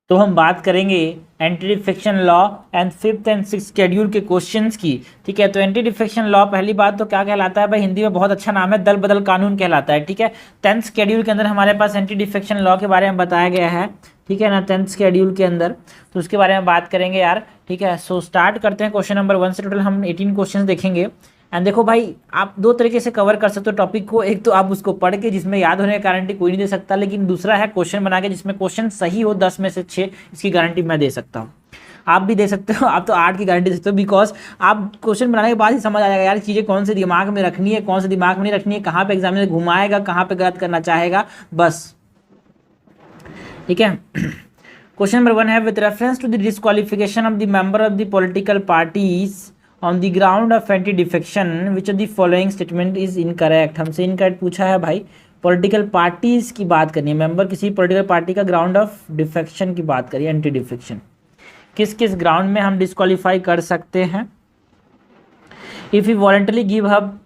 तो हम बात करेंगे anti defection law and 5th and 6th schedule के क्वेश्चंस की। ठीक है, तो एंटी डिफेक्शन लॉ पहली बात तो क्या कहलाता है भाई, हिंदी में बहुत अच्छा नाम है, दल बदल कानून कहलाता है। ठीक है, 10th शेड्यूल के अंदर हमारे पास एंटी डिफेक्शन लॉ के बारे में बताया गया है। ठीक है ना, 10th शेड्यूल के अंदर, तो उसके बारे में बात करेंगे यार। ठीक है, सो स्टार्ट करते हैं क्वेश्चन नंबर 1 से। टोटल हम 18 क्वेश्चन देखेंगे। एंड देखो भाई, आप दो तरीके से कवर कर सकते हो टॉपिक को। एक तो आप उसको पढ़ के, जिसमें याद होने का गारंटी कोई नहीं दे सकता, लेकिन दूसरा है क्वेश्चन बना के जिसमें क्वेश्चन सही हो 10 में से 6, इसकी गारंटी मैं दे सकता हूँ। आप भी दे सकते हो, आप तो 8 की गारंटी दे सकते हो, बिकॉज आप क्वेश्चन बनाने के बाद ही समझ आ जाएगा यार चीज़ें कौन से दिमाग में रखनी है, कौन से दिमाग में नहीं रखनी है, कहाँ पे एग्जामिनर घुमाएगा, कहाँ पे गलत करना चाहेगा, बस। ठीक है, क्वेश्चन नंबर 1 है with reference to the disqualification of the member of the political parties on the ground of anti defection which of the following statement is incorrect. हमसे इनकरेक्ट पूछा है भाई, पॉलिटिकल पार्टीज की बात करनी है, मेंबर किसी पॉलिटिकल पार्टी का ग्राउंड ऑफ डिफेक्शन की बात करिए, एंटी डिफेक्शन किस किस ग्राउंड में हम डिस्क्वालीफाई कर सकते हैं। If he voluntary give up,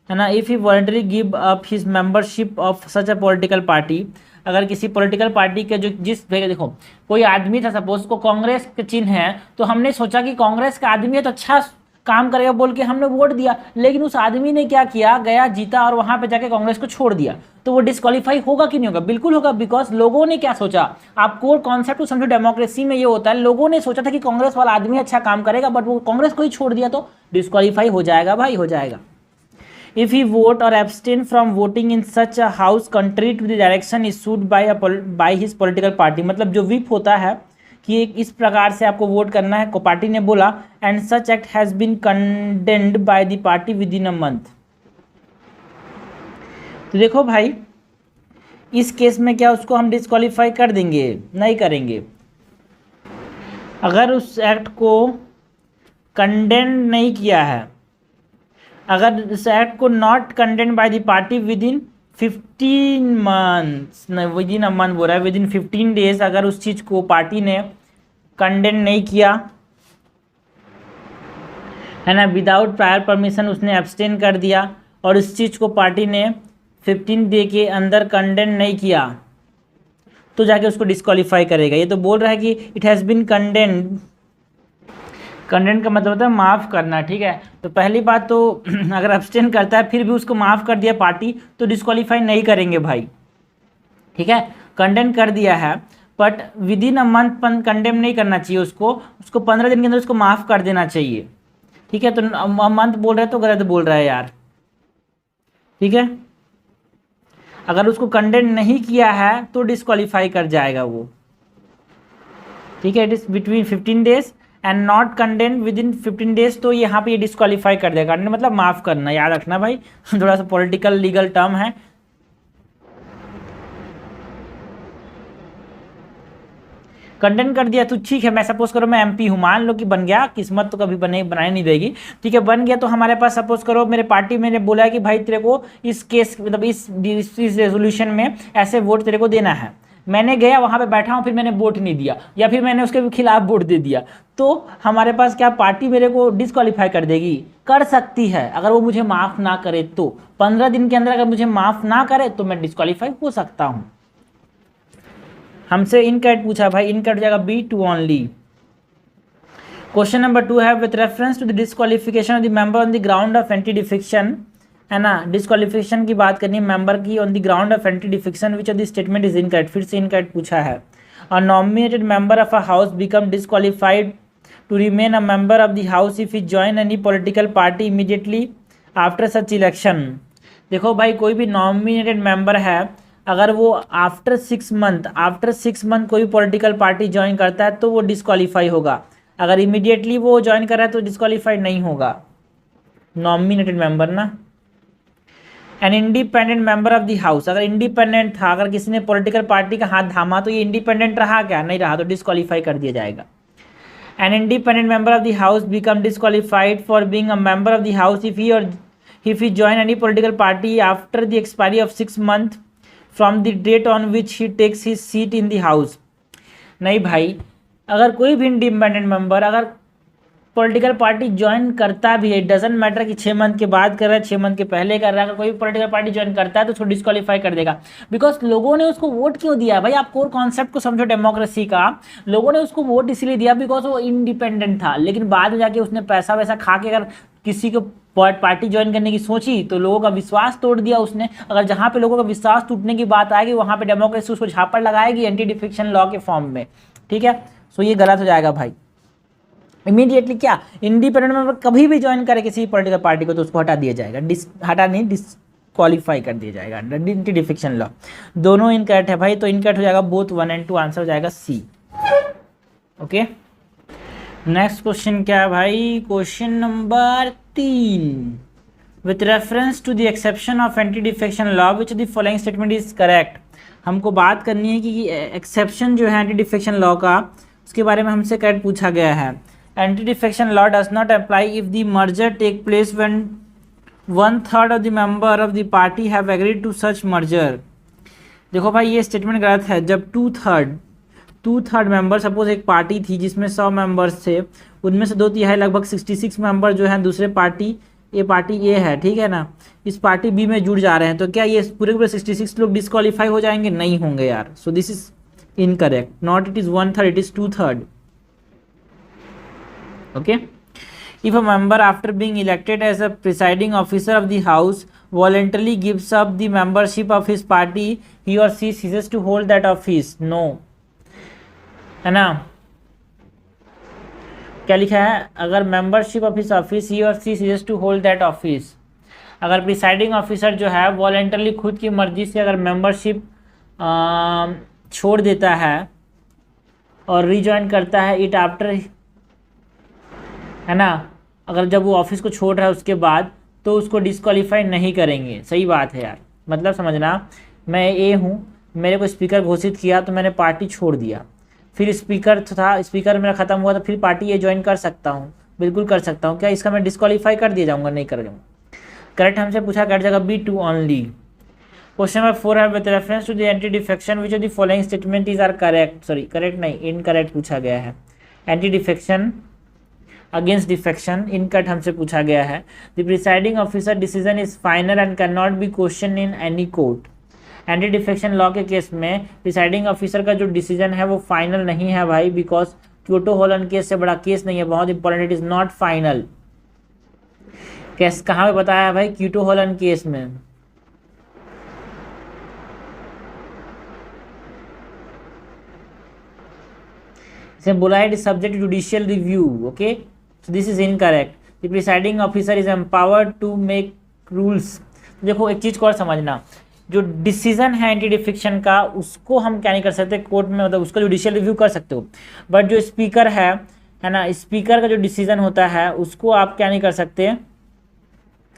है ना, if he voluntary give up his membership of such a political party, अगर किसी पॉलिटिकल पार्टी के जो देखो कोई आदमी था, सपोज को कांग्रेस के चिन्ह है, तो हमने सोचा कि कांग्रेस का आदमी है तो अच्छा काम करेगा बोल के हमने वोट दिया, लेकिन उस आदमी ने क्या किया, गया जीता और वहां पे जाके कांग्रेस को छोड़ दिया, तो वो डिस्क्वालीफाई होगा कि नहीं होगा? बिल्कुल होगा, बिकॉज लोगों ने क्या सोचा, आप कोर कॉन्सेप्ट को समझो, डेमोक्रेसी में ये होता है, लोगों ने सोचा था कि कांग्रेस वाला आदमी अच्छा काम करेगा, बट वो कांग्रेस को ही छोड़ दिया, तो डिस्क्वालीफाई हो जाएगा भाई, हो जाएगा। If he vote or abstain from voting in such a house contrary to the direction issued by his political party, मतलब जो whip होता है कि इस प्रकार से आपको वोट करना है, को पार्टी ने बोला, and such act has been condemned by the party within a month. तो देखो भाई, इस केस में क्या उसको हम डिस्क्वालीफाई कर देंगे? नहीं करेंगे। अगर उस एक्ट को कंडेम नहीं किया है, अगर इस एक्ट को not condemned by the party with in 15 months, with in a month बोल रहा है, विद इन 15 डेज, अगर उस चीज़ को पार्टी ने कंडेम नहीं किया है ना, विदाउट प्रायर परमिशन उसने एब्सटेन कर दिया, और इस चीज़ को पार्टी ने 15 डे के अंदर कंडेम नहीं किया, तो जाके उसको डिस्क्वालीफाई करेगा। ये तो बोल रहा है कि it has been condemned, condemn का मतलब होता है माफ़ करना। ठीक है, तो पहली बात तो अगर एब्सटेन करता है फिर भी उसको माफ़ कर दिया पार्टी, तो डिस्क्वालीफाई नहीं करेंगे भाई। ठीक है, कंडेम कर दिया है, but with in a month condemn नहीं करना चाहिए, उसको 15 दिन के अंदर उसको माफ़ कर देना चाहिए। ठीक है, तो मंथ बोल रहे तो गलत बोल रहा है यार। ठीक है, अगर उसको कंडेम नहीं किया है तो डिस्क्वालीफाई कर जाएगा वो। ठीक है, it is between 15 days and not condemn with in 15 days, तो यहाँ पे ये डिस्क्वालीफाई कर देगा। मतलब माफ़ करना, याद रखना भाई, थोड़ा सा पॉलिटिकल लीगल टर्म है। कंडेम कर दिया तो ठीक है, मैं सपोज करो मैं एमपी हूँ, मान लो कि बन गया, किस्मत तो कभी बनाई नहीं देगी। ठीक है, बन गया, तो हमारे पास सपोज करो मेरे पार्टी में बोला है कि भाई तेरे को इस केस, मतलब इस रेजोल्यूशन में ऐसे वोट तेरे को देना है, मैंने गया वहाँ पे बैठा हूँ, फिर मैंने वोट नहीं दिया, या फिर मैंने उसके खिलाफ वोट दे दिया, तो हमारे पास क्या पार्टी मेरे को डिस्क्वालीफाई कर देगी? कर सकती है, अगर वो मुझे माफ़ ना करे तो। 15 दिन के अंदर अगर मुझे माफ़ ना करे तो मैं डिस्क्वालीफाई हो सकता हूँ। हमसे इनकरेक्ट पूछा भाई, इनकरेक्ट जाएगा B2 ओनली। क्वेश्चन नंबर 2 है with reference to the disqualification of the member on the ground of anti defection, है ना, डिस्क्वालिफिकेशन की बात करनी है मेंबर की on the ground of anti defection which of the statement is incorrect. फिर से इनकरेक्ट पूछा है। A nominated member of a house become disqualified to remain a member of the house if he join any political party immediately after such election. देखो भाई, कोई भी nominated member है, अगर वो आफ्टर 6 मंथ कोई पॉलिटिकल पार्टी ज्वाइन करता है तो वो डिस्क्वालीफाई होगा। अगर इमीडिएटली वो ज्वाइन कर रहा है तो डिस्क्वालीफाई नहीं होगा, नॉमिनेटेड मेंबर ना। N independent member of the house, अगर इंडिपेंडेंट था, अगर किसी ने पॉलिटिकल पार्टी का हाथ थामा तो ये इंडिपेंडेंट रहा क्या? नहीं रहा, तो डिस्क्वालीफाई कर दिया जाएगा। An independent member of the house become disqualified for being a member of the house if he join any political party after the expiry of 6 month from the date on which he takes his seat in the house. नहीं भाई, अगर कोई भी independent member अगर political party join करता भी है, doesn't matter कि 6 मंथ के बाद कर रहा है 6 मंथ के पहले कर रहा है, अगर कोई भी पॉलिटिकल पार्टी ज्वाइन करता है तो उसको डिस्क्वालीफाई कर देगा। बिकॉज लोगों ने उसको वोट क्यों दिया भाई, आप कोर कॉन्सेप्ट को समझो डेमोक्रेसी का। लोगों ने उसको वोट इसलिए दिया बिकॉज वो इंडिपेंडेंट था, लेकिन बाद में जाके उसने पैसा वैसा खा के अगर किसी को पार्टी ज्वाइन करने की सोची तो लोगों का विश्वास तोड़ दिया उसने। अगर जहां पे लोगों का विश्वास टूटने की बात आएगी वहां पे डेमोक्रेसी उसको झापड़ लगाएगी एंटी डिफेक्शन लॉ के फॉर्म में, ठीक है। सो ये गलत हो जाएगा भाई। इमीडिएटली क्या इंडिपेंडेंट मेंबर कभी भी ज्वाइन करे किसी पॉलिटिकल पार्टी को तो उसको हटा दिया जाएगा, डिस्क्वालीफाई कर दिया जाएगा अंडर एंटी डिफेक्शन लॉ। दोनों इनकरेक्ट है भाई, तो इनकरेक्ट हो जाएगा बोथ 1 and 2, आंसर हो जाएगा सी। ओके, नेक्स्ट क्वेश्चन क्या है भाई, question number 3। With reference to the exception of anti defection law which the following statement is correct. हमको बात करनी है कि एक्सेप्शन जो है एंटी डिफेक्शन लॉ का, उसके बारे में हमसे करेक्ट पूछा गया है। Anti defection law does not apply if the merger take place when 1/3 of the member of the party have agreed to such merger. देखो भाई ये स्टेटमेंट गलत है। जब 2/3 मेंबर, सपोज एक पार्टी थी जिसमें 100 मेंबर्स थे, उनमें से 2/3 लगभग 66 मेंबर जो हैं दूसरे पार्टी ए है, ठीक है ना, इस पार्टी बी में जुड़ जा रहे हैं, तो क्या ये पूरे पूरे 66 लोग डिस्क्वालीफाई हो जाएंगे? नहीं होंगे यार। सो this is incorrect, not it is 1/3, it is 2/3। Okay, if a member after being elected as a presiding officer of the house voluntarily gives up the membership of his party, he or she ceases to hold that office. No, है ना, क्या लिखा है, अगर membership of his office he or she ceases to hold that office, अगर presiding officer जो है voluntarily खुद की मर्जी से अगर मेंबरशिप छोड़ देता है और रीजॉइन करता है इट आफ्टर, है ना, अगर जब वो ऑफिस को छोड़ रहा है उसके बाद, तो उसको डिस्क्वालीफाई नहीं करेंगे। सही बात है यार, मतलब समझना, मैं ए हूँ, मेरे को स्पीकर घोषित किया तो मैंने पार्टी छोड़ दिया, फिर स्पीकर मेरा ख़त्म हुआ तो फिर पार्टी ये ज्वाइन कर सकता हूँ, बिल्कुल कर सकता हूँ। क्या इसका मैं डिस्क्वालीफाई कर दिया जाऊँगा? नहीं कर जाऊँगा। करेक्ट हमसे पूछा, करेक्ट जगह B2 ओनली। क्वेश्चन नंबर 4 है with reference to the anti defection which of the following statement is are correct, sorry correct नहीं, इनकरेक्ट पूछा गया है। Anti defection against defection, incorrect हमसे पूछा गया है। The presiding officer decision is final and can not be question in any court. Anti defection law के case में प्रिसाइडिंग ऑफिसर का जो डिसीजन है वो फाइनल नहीं है भाई, बिकॉज क्योटो हॉलन केस से बड़ा केस नहीं है, बहुत important, it is not final. Case कहाँ पे बताया है भाई? क्योटो हॉलन केस में। इसे बोला है subject judicial review. Okay, so this is incorrect. The presiding officer is empowered to make rules. देखो एक चीज को और समझना, जो डिसीजन है एंटी डिफेक्शन का उसको हम क्या नहीं कर सकते कोर्ट में, मतलब उसका जुडिशियल रिव्यू कर सकते हो, बट जो स्पीकर है ना, स्पीकर का जो डिसीजन होता है उसको आप क्या नहीं कर सकते,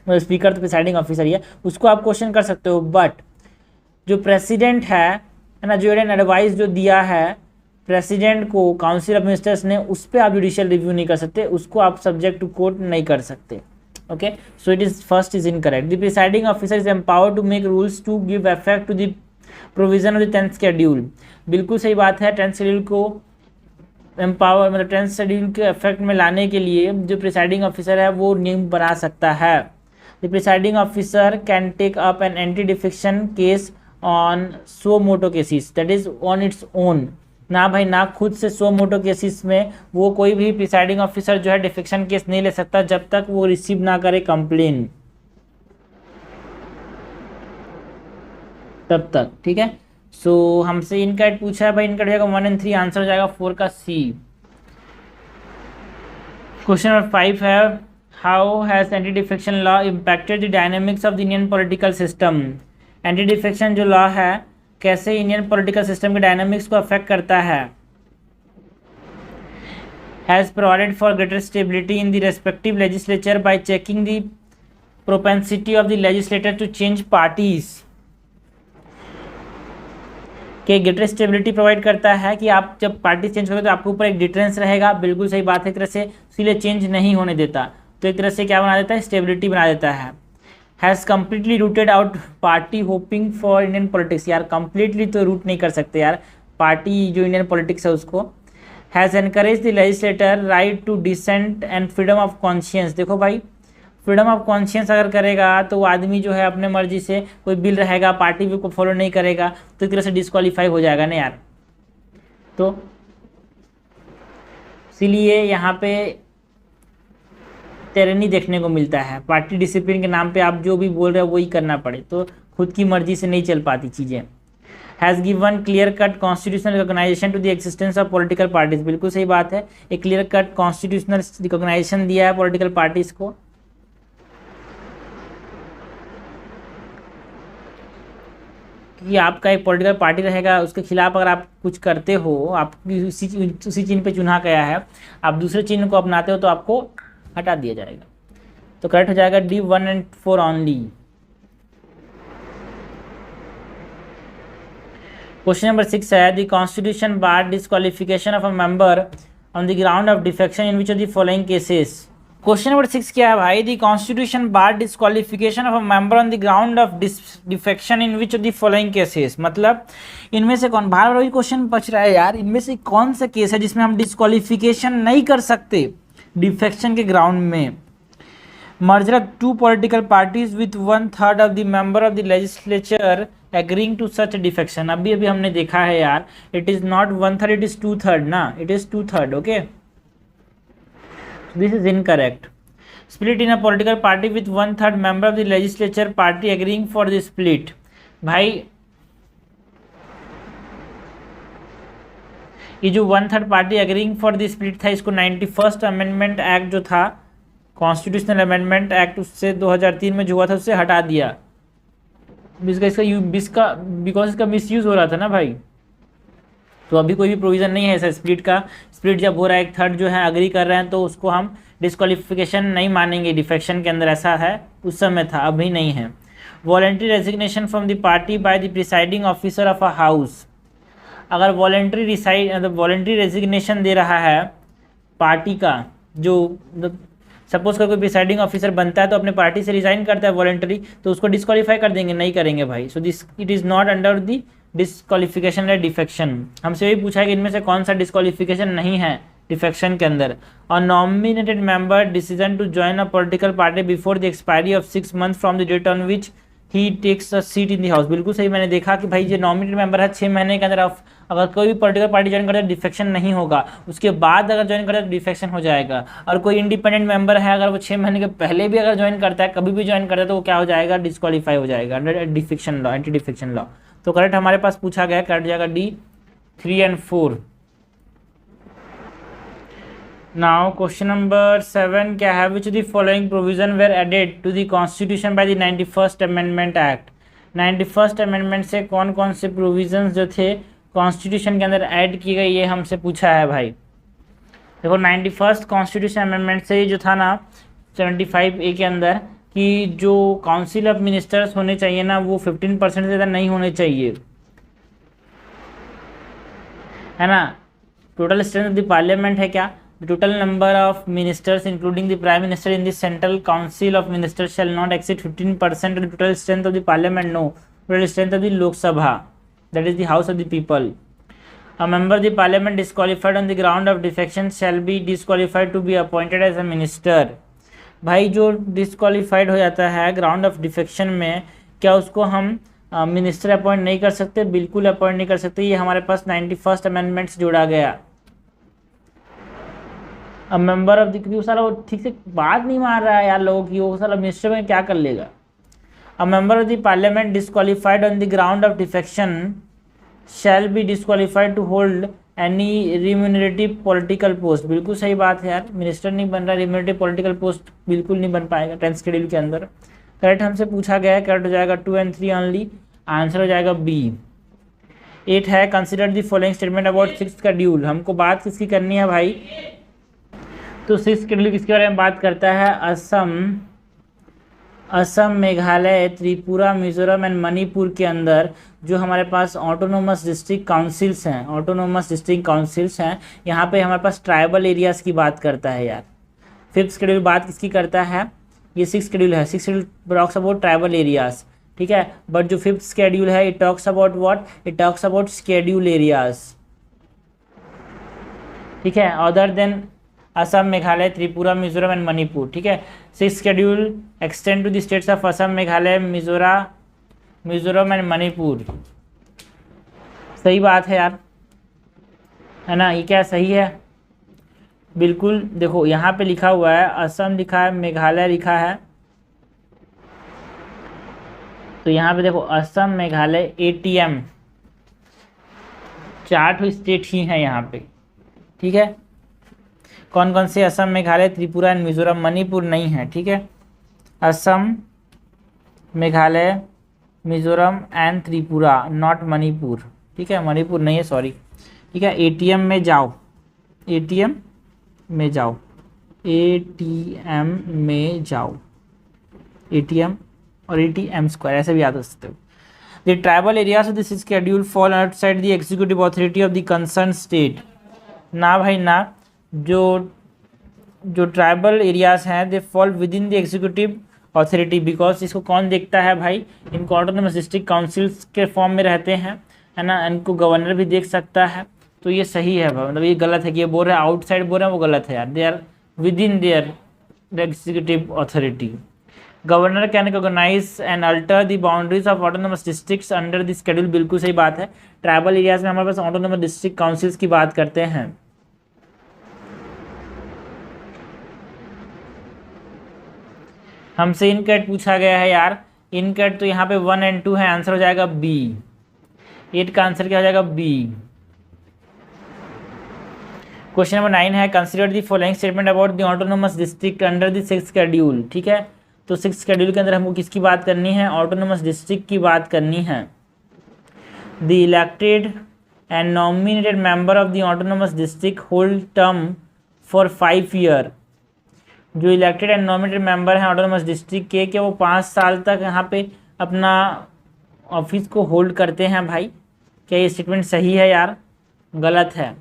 स्पीकर तो प्रिसाइडिंग ऑफिसर ही है, उसको आप क्वेश्चन कर सकते हो, बट जो प्रेसिडेंट है ना, जो एडवाइस जो दिया है प्रेसिडेंट को काउंसिल ऑफ मिनिस्टर्स ने, उस पर आप जुडिशियल रिव्यू नहीं कर सकते, उसको आप सब्जेक्ट टू कोर्ट नहीं कर सकते। Okay, so it is first is incorrect. The presiding officer is empowered to make rules to give effect to the provision of the 10th schedule. बिल्कुल सही बात है। 10th schedule को एम्पावर, मतलब 10th schedule के इफेक्ट में लाने के लिए जो प्रिसाइडिंग ऑफिसर है वो नियम बना सकता है। The presiding officer can take up an anti-defection case on suo motu cases, that is on its own. ना भाई ना, खुद से सो मोटो केसेस में वो कोई भी प्रिसाइडिंग ऑफिसर जो है डिफेक्शन केस नहीं ले सकता जब तक वो रिसीव ना करे कंप्लेन, तब तक, ठीक है। सो हमसे इनकरेक्ट पूछा है भाई, इनकरेक्ट हो जाएगा 1 and 3, आंसर हो जाएगा 4 का C। क्वेश्चन नंबर 5 है, how has anti defection law impacted the dynamics of the Indian political system. Anti defection जो लॉ है कैसे इंडियन पॉलिटिकल सिस्टम के डायनामिक्स को अफेक्ट करता है। Has provided for greater stability in the respective legislature by checking the propensity of the legislator to change parties. के greater stability provide करता है कि आप जब पार्टी चेंज करोगे तो आपके ऊपर एक डिटरेंस रहेगा, बिल्कुल सही बात है, एक तरह से इसीलिए चेंज नहीं होने देता, तो एक तरह से क्या बना देता है, स्टेबिलिटी बना देता है। Has completely rooted out party hoping for Indian politics, यार कम्प्लीटली तो रूट नहीं कर सकते यार पार्टी जो इंडियन पॉलिटिक्स है उसको। Has encourage the legislator right to dissent and freedom of conscience. देखो भाई, फ्रीडम ऑफ कॉन्शियंस अगर करेगा तो वो आदमी जो है अपने मर्जी से कोई बिल रहेगा, पार्टी भी को फॉलो नहीं करेगा तो एक तरह से डिस्क्वालीफाई हो जाएगा ना यार। तो इसीलिए यहाँ पे टेरनी देखने को मिलता है, पार्टी डिसिप्लिन के नाम पे आप जो भी बोल रहे हो वही करना पड़े, तो खुद की मर्जी से नहीं चल पाती चीज़ें। Has given clear cut constitutional recognisation to the existence of political parties. बिल्कुल सही बात है, एक क्लियर कट कॉन्स्टिट्यूशनल रिकॉग्नाइजेशन दिया है पॉलिटिकल पार्टीज को। कि आपका एक पॉलिटिकल पार्टी रहेगा, उसके खिलाफ अगर आप कुछ करते हो, आपकी उसी चिन्ह पे चुना गया है, आप दूसरे चिन्ह को अपनाते हो तो आपको हटा दिया जाएगा। तो करेक्ट हो जाएगा डी 1 और 4 ओनली। क्वेश्चन नंबर 6 है the constitution bar disqualification of a member on the ground of defection in which of the following cases. Question number 6 क्या है भाई, the constitution bar disqualification of a member on the ground of defection in which of the following cases. मतलब इनमें से कौन, बार बार question पूछ रहा है यार, इनमें से कौन सा केस है जिसमें हम डिस्क्वालिफिकेशन नहीं कर सकते डिफेक्शन के ग्राउंड में। Merger of two political parties with 1/3 of the member of the legislature agreeing to such defection. अभी अभी हमने देखा है यार, it is not 1/3, it is 2/3 ना, it is 2/3। Okay, this is incorrect. Split in a political party with 1/3 member of the legislature party agreeing for the split. भाई ये जो 1/3 party agreeing for the split था, इसको 91st amendment act जो था, constitutional amendment act, उससे 2003 में जो हुआ था उससे हटा दिया। बिकॉज इसका मिसयूज हो रहा था ना भाई। तो अभी कोई भी प्रोविजन नहीं है ऐसा स्प्लिट का। स्प्लिट जब हो रहा है, एक थर्ड जो है अग्री कर रहे हैं, तो उसको हम डिस्क्वालिफिकेशन नहीं मानेंगे डिफेक्शन के अंदर, ऐसा है उस समय था, अभी नहीं है। Voluntary resignation from the party by the presiding officer of a house. अगर वॉलेंट्री रेजिग्नेशन दे रहा है पार्टी का, जो सपोज कर कोई प्रिसाइडिंग ऑफिसर बनता है तो अपने पार्टी से रिजाइन करता है वॉलेंटरी, तो उसको डिस्क्वालीफाई कर देंगे, नहीं करेंगे भाई। So this it is not under the disqualification या डिफेक्शन। हमसे यही पूछा है कि इनमें से कौन सा डिस्क्वालिफिकेशन नहीं है डिफेक्शन के अंदर। और nominated member decision to join a political party before the expiry of 6 months from the date on which he takes a seat in the house. बिल्कुल सही, मैंने देखा कि भाई जो नॉमिनेटेड मेंबर है 6 महीने के अंदर अगर कोई भी पॉलिटिकल पार्टी ज्वाइन करता है डिफेक्शन नहीं होगा, उसके बाद अगर ज्वाइन करता है तो डिफेक्शन हो जाएगा। और कोई इंडिपेंडेंट मेंबर है, अगर वो 6 महीने के पहले भी अगर ज्वाइन करता है, कभी भी ज्वाइन करता है, तो वो क्या हो जाएगा, डिस्क्वालीफाई हो जाएगा under defection law, anti defection law. तो करेक्ट हमारे पास पूछा गया, करेक्ट जाएगा डी 3 और 4। नाउ क्वेश्चन नंबर 7 क्या है, which the following provision were added to the constitution by the 91st amendment act. 91st amendment से कौन कौन से प्रोविजंस जो थे कॉन्स्टिट्यूशन के अंदर ऐड की गई, ये हमसे पूछा है भाई। देखो 91st कॉन्स्टिट्यूशन अमेंडमेंट से जो था ना 75A के अंदर, कि जो काउंसिल ऑफ मिनिस्टर्स होने चाहिए ना, वो 15% से ज़्यादा नहीं होने चाहिए, है ना। Total strength of the parliament है क्या, the total number of ministers including the prime minister in the central council of ministers shall not exceed 15% of the total strength of the parliament. No, total strength of the Lok Sabha, that is the house of the people. A member of the parliament disqualified on the ground of defection shall be disqualified to be appointed as a minister. भाई जो disqualified हो जाता है ground of defection में, क्या उसको हम minister appoint नहीं कर सकते? बिल्कुल अपॉइंट नहीं कर सकते। ये हमारे पास 91st अमेंडमेंट से जोड़ा गया। अब मेंबर ऑफ द, साला वो ठीक से बात नहीं मान रहा है यार लोगों की, वो साला मिनिस्टर में क्या कर लेगा। A member of the parliament disqualified on the ground of defection shall be disqualified to hold any remunerative political post। बिल्कुल सही बात है यार, मिनिस्टर नहीं बन रहा, remunerative political post बिल्कुल नहीं बन पाएगा 10th शेड्यूल के अंदर। करेक्ट हमसे पूछा गया है, करेक्ट हो जाएगा 2 और 3 ओनली, आंसर हो जाएगा बी। 8 है consider the following statement about 6th schedule. हमको बात किसकी करनी है भाई, तो 6th शेड्यूल किसके बारे में बात करता है, असम, मेघालय, त्रिपुरा, मिजोरम एंड मणिपुर के अंदर जो हमारे पास ऑटोनोमस डिस्ट्रिक्ट काउंसिल्स हैं, यहाँ पे हमारे पास ट्राइबल एरियाज की बात करता है यार। 5th शेड्यूल बात किसकी करता है, ये 6th शेड्यूल है। 6th schedule talks about tribal areas, ठीक है। बट जो 5th शेड्यूल है, it talks about what, it talks about schedule areas. ठीक है, other than Assam, Meghalaya, Tripura, Mizoram and Manipur. ठीक है, 6th schedule extend to the states of Assam, Meghalaya, Mizoram and Manipur. सही बात है यार, है ना, ये क्या सही है? बिल्कुल। देखो यहाँ पे लिखा हुआ है असम लिखा है, मेघालय लिखा है, तो यहाँ पे देखो असम, मेघालय, ATM, 4 स्टेट ही हैं यहाँ पे। ठीक है, कौन कौन से? असम, मेघालय, त्रिपुरा एंड मिजोरम। मणिपुर नहीं है। ठीक है, असम, मेघालय, मिजोरम एंड त्रिपुरा, नॉट मणिपुर। ठीक है, मणिपुर नहीं है, सॉरी। ठीक है, ATM में जाओ, ATM में जाओ, ATM में जाओ, ATM और ATM² ऐसे भी याद कर सकते हो। The tribal areas of this schedule fall outside the executive authority of the concern state. ना भाई ना, जो ट्राइबल एरियाज हैं they fall with in the executive authority, because इसको कौन देखता है भाई? इनको ऑटोनोमस डिस्ट्रिक्ट काउंसिल्स के फॉर्म में रहते हैं, है ना, इनको गवर्नर भी देख सकता है। तो ये सही है भाई, मतलब ये गलत है कि ये बोल रहे हैं आउटसाइड बोल रहे हैं, वो गलत है यार। They are within their executive authority. Governor can recognise and alter the boundaries of autonomous districts under the schedule. बिल्कुल सही बात है। ट्राइबल एरियाज में हमारे पास ऑटोनोमस डिस्ट्रिक्ट काउंसिल्स की बात करते हैं। हमसे इनकैट पूछा गया है यार, इनकैट तो यहाँ पे 1 और 2 है, आंसर हो जाएगा बी। 8 का आंसर क्या हो जाएगा? बी। क्वेश्चन नंबर 9 है consider the following statement about the autonomous district under the 6th schedule. ठीक है, तो 6th शेड्यूल के अंदर हमको किसकी बात करनी है? ऑटोनोमस डिस्ट्रिक्ट की बात करनी है। The elected and nominated member of the autonomous district hold term for 5 year. जो इलेक्टेड एंड नॉमिनेटेड मेंबर हैं ऑटोनोमस डिस्ट्रिक्ट के, क्या वो 5 साल तक यहाँ पे अपना ऑफिस को होल्ड करते हैं भाई? क्या ये स्टेटमेंट सही है यार? गलत है,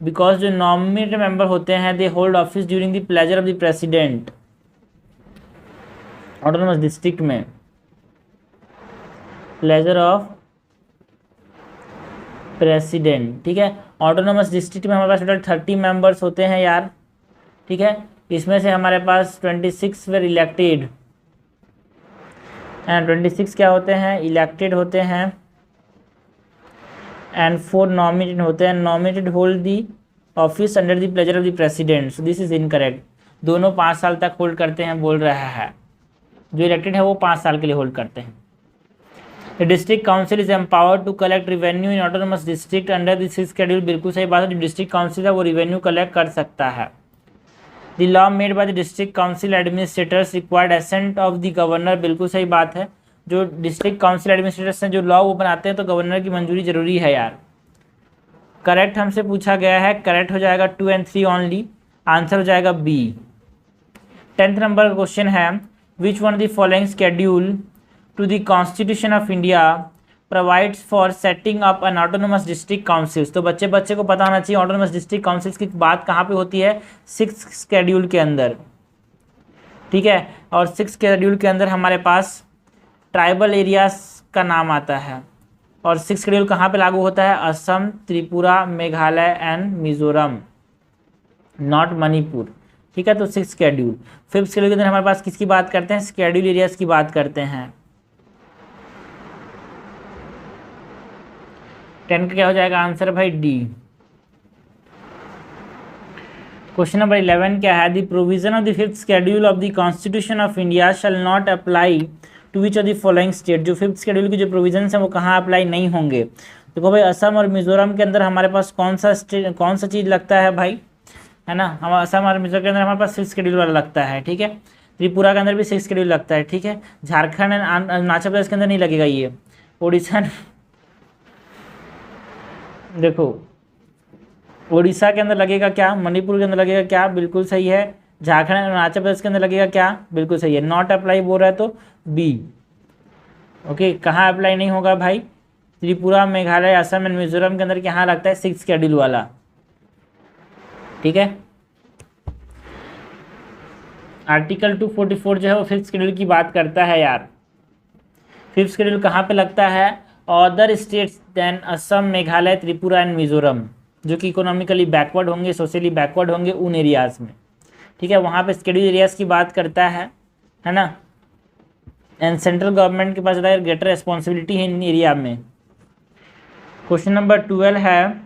बिकॉज जो नॉमिनेटेड मेंबर होते हैं they hold office during the pleasure of the president. Autonomous district में प्लेजर ऑफ प्रेसिडेंट। ठीक है, ऑटोनोमस डिस्ट्रिक्ट में हमारे पास टोटल 30 मेंबर्स होते हैं यार। ठीक है, इसमें से हमारे पास 26 वेर इलेक्टेड एंड 26 क्या होते हैं? इलेक्टेड होते हैं एंड 4 नॉमिनेटेड होते हैं। Nominated hold the office under the pleasure of the president, so this is incorrect. दोनों 5 साल तक होल्ड करते हैं बोल रहा है, जो इलेक्टेड है वो 5 साल के लिए होल्ड करते हैं। The district council is empowered to collect revenue in autonomous district under the 6th schedule. बिल्कुल सही बात है, जो डिस्ट्रिक्ट काउंसिल है वो रिवेन्यू कलेक्ट कर सकता है। The law made by the district council administrators required ascent of the governor. बिल्कुल सही बात है, जो डिस्ट्रिक्ट काउंसिल एडमिनिस्ट्रेटर्स हैं जो लॉ वो बनाते हैं तो गवर्नर की मंजूरी जरूरी है यार। करेक्ट हमसे पूछा गया है, करेक्ट हो जाएगा 2 और 3 ओनली, आंसर हो जाएगा बी। 10th नंबर का क्वेश्चन है which one of the following schedule to the constitution of India provides for setting up an autonomous district councils. तो बच्चे को पता होना चाहिए ऑटोनोमस डिस्ट्रिक्ट काउंसिल्स की बात कहाँ पे होती है? 6th शेड्यूल के अंदर। ठीक है, और 6th शेड्यूल के अंदर हमारे पास ट्राइबल एरियाज का नाम आता है, और 6th शेड्यूल कहाँ पे लागू होता है? Assam, Tripura, Meghalaya and Mizoram, not Manipur. ठीक है, तो 6th शेड्यूल। 5th शेड्यूल के अंदर हमारे पास किसकी बात करते हैं? शेड्यूल एरियाज की बात करते हैं। 10 का क्या हो जाएगा आंसर भाई? डी। क्वेश्चन नंबर 11 क्या है? The provision of the 5th schedule of the constitution of India shall not apply to which of the following state. जो 5th शेड्यूल की जो प्रोविजन हैं वो कहाँ अप्लाई नहीं होंगे? देखो भाई, असम और मिजोरम के अंदर हमारे पास कौन सा चीज़ लगता है भाई? है ना, हम असम और मिजोरम के अंदर हमारे पास 6th शेड्यूल वाला लगता है। ठीक है, त्रिपुरा के अंदर भी 6th शेड्यूल लगता है। ठीक है, झारखंड एंड अरुणाचल प्रदेश के अंदर नहीं लगेगा ये। उड़ीसा, देखो उड़ीसा के अंदर लगेगा क्या? मणिपुर के अंदर लगेगा क्या? बिल्कुल सही है। झारखंड और अरुणाचल प्रदेश के अंदर लगेगा क्या? बिल्कुल सही है। नॉट अप्लाई बोल रहा है तो बी। ओके, कहाँ अप्लाई नहीं होगा भाई? त्रिपुरा, मेघालय, असम एंड मिजोरम के अंदर कहाँ लगता है? 6th शेड्यूल वाला। ठीक है, आर्टिकल 244 जो है वो 5th शेड्यूल की बात करता है यार। 5th शेड्यूल कहाँ पे लगता है? Other states than Assam, Meghalaya, Tripura and Mizoram. जो कि इकोनॉमिकली बैकवर्ड होंगे, सोशली बैकवर्ड होंगे उन एरियाज़ में, ठीक है। वहाँ पे शेड्यूल एरियाज़ की बात करता है ना। एंड सेंट्रल गवर्नमेंट के पास ज़्यादा ग्रेटर रिस्पॉन्सिबिलिटी है इन एरिया में। क्वेश्चन नंबर 12 है,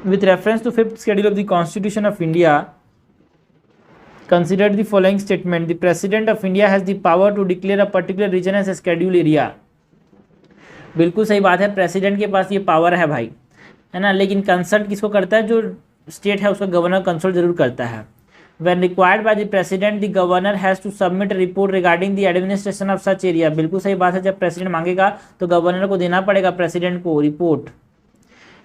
with reference to 5th schedule of the constitution of India consider the following statement: the president of India has the power to declare a particular region as a scheduled area। बिल्कुल सही बात है, president के पास ये power है भाई, है ना। लेकिन कंसल्ट किसको करता है? जो स्टेट है उसका गवर्नर कंसल्ट जरूर करता है। When required by the president, the governor has to submit a report regarding the administration of such area। बिल्कुल सही बात है, जब प्रेसिडेंट मांगेगा तो गवर्नर को देना पड़ेगा प्रेसिडेंट को report.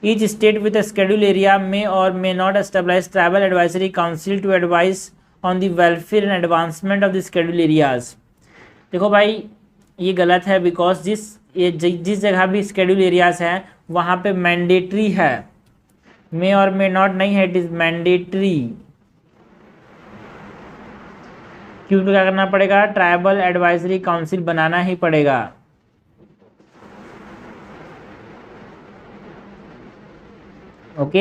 Each state with a scheduled area may or may not establish tribal advisory council to advise on the welfare and advancement of the scheduled areas। देखो भाई ये गलत है, बिकॉज जिस जगह भी scheduled areas हैं वहाँ पे मैंडेटरी है, मे और मे नॉट नहीं है, इट इज़ मैंडेटरी। क्यों? तो क्या करना पड़ेगा? ट्राइबल एडवाइजरी काउंसिल बनाना ही पड़ेगा। ओके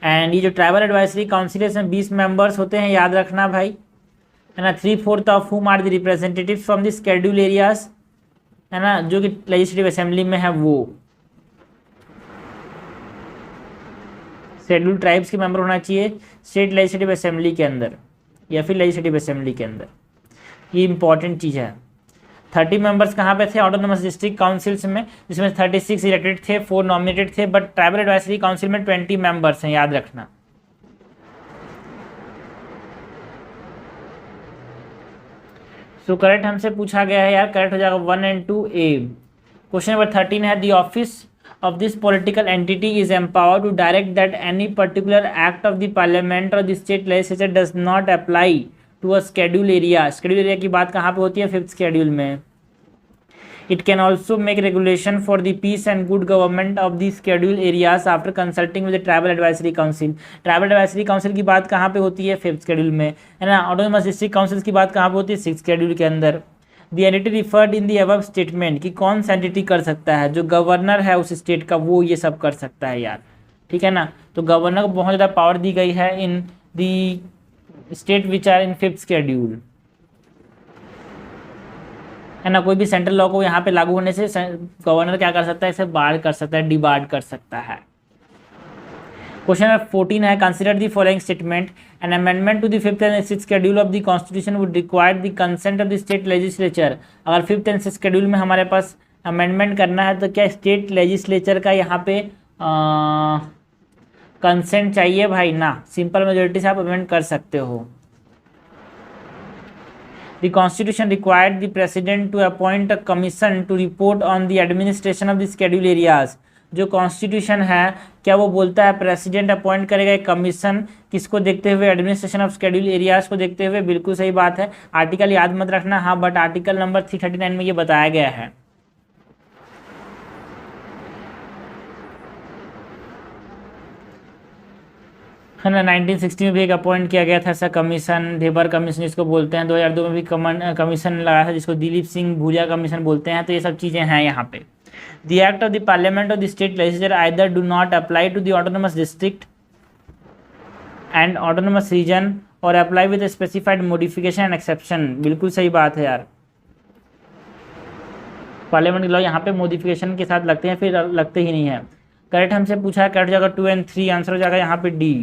एंड ये जो ट्राइबल एडवाइजरी काउंसिल है इसमें 20 मेंबर्स होते हैं, याद रखना भाई, है ना। 3/4 of whom are the representatives from the schedule areas, है ना, जो कि लेजिस्लेटिव असेंबली में है वो शेड्यूल ट्राइब्स के मेंबर होना चाहिए स्टेट लेजिस्लेटिव असेंबली के अंदर या फिर लेजिस्लेटिव असेंबली के अंदर। ये इंपॉर्टेंट चीज़ है। 30 मेंबर्स कहाँ पे थे? ऑटोनोमस डिस्ट्रिक्ट काउंसिल्स में, जिसमें 36 इलेक्टेड थे, 4 नॉमिनेटेड थे, बट ट्राइबल एडवाइजरी काउंसिल में 20 मेंबर्स हैं, याद रखना। सो करेक्ट हमसे पूछा गया है यार, करेक्ट हो जाएगा 1 और 2A। क्वेश्चन नंबर 13 है, the office of this political entity is empowered to direct that any particular act of the parliament or the state legislature does not apply to a scheduled area। scheduled area की बात कहाँ पे होती है? 5th schedule में। It can also make regulation for the peace and good government of the scheduled areas after consulting with the tribal advisory council। tribal advisory council की बात कहाँ पे होती है? 5th schedule में, है ना। autonomous district councils की बात कहाँ पे होती है? 6th schedule के अंदर। The entity referred in the above statement कि कौन सा एंटिटी कर सकता है? जो गवर्नर है उस स्टेट का, वो ये सब कर सकता है यार, ठीक है ना। तो गवर्नर को बहुत ज़्यादा पावर दी गई है in the state which are in 5th schedule, है ना। कोई भी सेंट्रल लॉ को यहाँ पे लागू होने से गवर्नर क्या कर सकता है? इसे बार कर सकता है, डिबार्ड कर सकता है। क्वेश्चन नंबर 14 है, consider the following statement: an amendment to the 5th and 6th schedule of the constitution would require the consent of the state legislature. अगर 5th एंड 6th शेड्यूल में हमारे पास अमेंडमेंट करना है तो क्या स्टेट लेजिस्लेचर का यहाँ पे कंसेंट चाहिए भाई? ना, सिंपल मेजोरिटी से आप अमेंड कर सकते हो। The constitution required the president to appoint a commission to report on the administration of the schedule areas. जो कॉन्स्टिट्यूशन है क्या वो बोलता है प्रेसिडेंट अपॉइंट करेगा एक कमीशन, किसको देखते हुए? एडमिनिस्ट्रेशन ऑफ शेड्यूल एरियाज को देखते हुए। बिल्कुल सही बात है। आर्टिकल याद मत रखना, हाँ, बट आर्टिकल नंबर 339 में ये बताया गया है। है ना। 1960 में भी एक अपॉइंट किया गया था ऐसा कमीशन, ढेबर कमीशन जिसको बोलते हैं। 2002 में भी कमीशन लगाया था जिसको दिलीप सिंह भूजा कमीशन बोलते हैं। तो ये सब चीज़ें हैं यहाँ पे। The act of the parliament or the state legislature either do not apply to the autonomous district and autonomous region or apply with a specified modification and exception। बिल्कुल सही बात है यार। पार्लियामेंट के लॉ यहाँ पे मॉडिफिकेशन के साथ लगते हैं, फिर लगते ही नहीं है। करेक्ट हमसे पूछा है, करेक्ट हो जाएगा 2 और 3, आंसर हो जाएगा यहाँ पे D।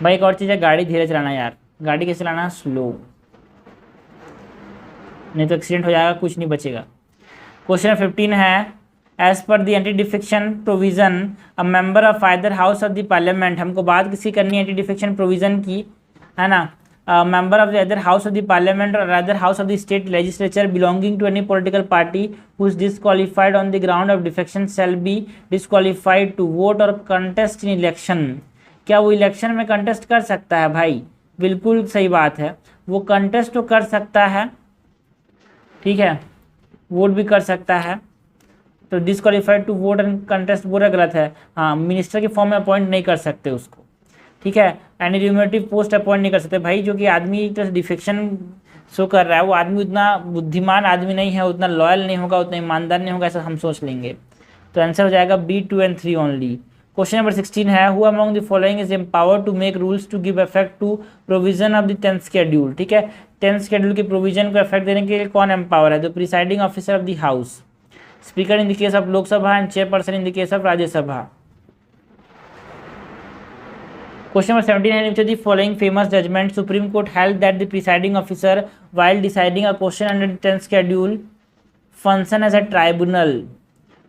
भाई एक और चीज़ है, गाड़ी धीरे चलाना यार। गाड़ी कैसे चलाना? स्लो, नहीं तो एक्सीडेंट हो जाएगा, कुछ नहीं बचेगा। क्वेश्चन 15 है, as per the anti defection provision a member of either house of the parliament. हमको बात किसी करनी है एंटी डिफेक्शन प्रोविजन की, है ना। Member of the other house of the parliament or other house of the state legislature belonging to any political party who is disqualified on the ground of defection shall be disqualified to vote or contest in election. क्या वो election में contest कर सकता है भाई? बिल्कुल सही बात है, वो कंटेस्ट तो कर सकता है, ठीक है, वोट भी कर सकता है। तो disqualified to vote and contest पूरा गलत है। हाँ, मिनिस्टर के फॉर्म में अपॉइंट नहीं कर सकते उसको, ठीक है। एनी रिम्यूनेटिव पोस्ट अपॉइंट नहीं कर सकते भाई। जो कि आदमी डिफेक्शन शो कर रहा है वो आदमी उतना बुद्धिमान आदमी नहीं है, उतना लॉयल नहीं होगा, उतना ईमानदार नहीं होगा, ऐसा हम सोच लेंगे। तो आंसर हो जाएगा B 2 and 3 only. Question number 16 है, who among the following is empowered to make rules to give effect to provision of the 10th schedule. ठीक है, 10th शेड्यूल के प्रोविजन को इफेक्ट देने के लिए कौन एम्पावर है? The presiding officer of the house, speaker in the case of Lok Sabha and chairperson in the case of Rajya Sabha. Question number 17 है, which of the following famous judgment Supreme Court held that the presiding officer while deciding a question under the 10th schedule function as a tribunal।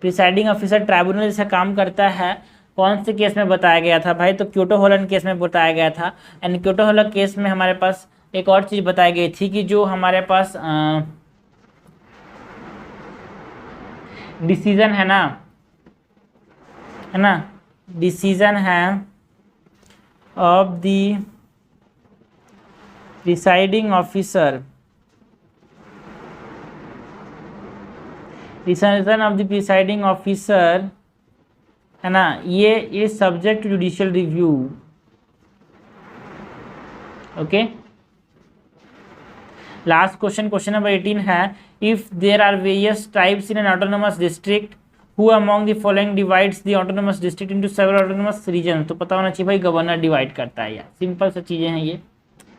Presiding officer tribunal जैसा काम करता है, कौन से case में बताया गया था भाई? तो क्योटो हॉलैंड केस में बताया गया था। एंड क्योटो हॉलैंड केस में हमारे पास एक और चीज़ बताई गई थी कि जो हमारे पास डिसीजन है ना, डिसीजन है of the presiding officer, decision of the presiding officer है ना, ये is subject to judicial review। Okay, last question, question number 18 है, if there are various tribes in an autonomous district, who among the following divides the autonomous district into several autonomous regions। तो पता होना चाहिए भाई, governor divide करता है यार, simple सा चीज़ें हैं ये।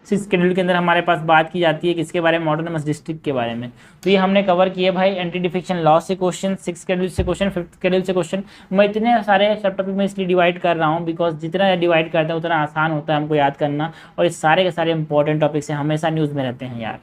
6 शेड्यूल के अंदर हमारे पास बात की जाती है किसके बारे में? ऑटोनमस डिस्ट्रिक्ट के बारे में। तो ये हमने कवर किए भाई, एंटी डिफेक्शन लॉ से क्वेश्चन, 6 शेड्यूल से क्वेश्चन, 5th शेड्यूल से क्वेश्चन। मैं इतने सारे सब टॉपिक में इसलिए डिवाइड कर रहा हूँ बिकॉज जितना डिवाइड करता है उतना आसान होता है हमको याद करना, और इस सारे के सारे इंपॉर्टेंट टॉपिक्स हमेशा न्यूज़ में रहते हैं यार।